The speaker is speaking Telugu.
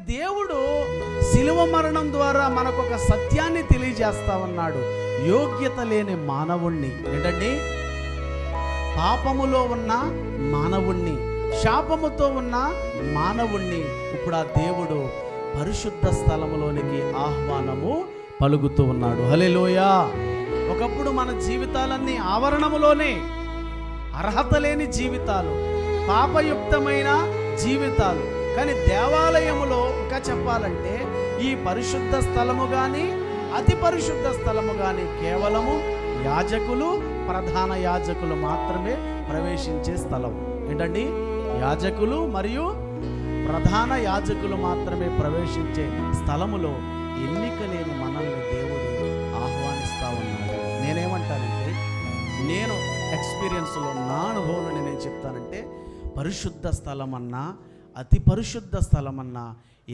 దేవుడు శిలువ మరణం ద్వారా మనకు ఒక సత్యాన్ని తెలియజేస్తా ఉన్నాడు. యోగ్యత లేని మానవుణ్ణి, ఏంటండి, పాపములో ఉన్న మానవుణ్ణి, శాపముతో ఉన్న మానవుణ్ణి ఇప్పుడు ఆ దేవుడు పరిశుద్ధ స్థలములోనికి ఆహ్వానము పలుకుతూ ఉన్నాడు. హల్లెలూయా. ఒకప్పుడు మన జీవితాలన్నీ ఆవరణములోనే, అర్హత లేని జీవితాలు, పాపయుక్తమైన జీవితాలు. కానీ దేవాలయములో ఇంకా చెప్పాలంటే ఈ పరిశుద్ధ స్థలము కానీ అతి పరిశుద్ధ స్థలము కానీ కేవలము యాజకులు, ప్రధాన యాజకులు మాత్రమే ప్రవేశించే స్థలం. ఏంటండి, యాజకులు మరియు ప్రధాన యాజకులు మాత్రమే ప్రవేశించే స్థలములో ఎన్నిక లేని మనల్ని దేవుడు ఆహ్వానిస్తూ ఉన్నాడు. నేనేమంటానంటే, నేను ఎక్స్పీరియన్స్లో నా అనుభవంలో నేనేం చెప్తానంటే, పరిశుద్ధ స్థలం అన్నా అతి పరిశుద్ధ స్థలం అన్నా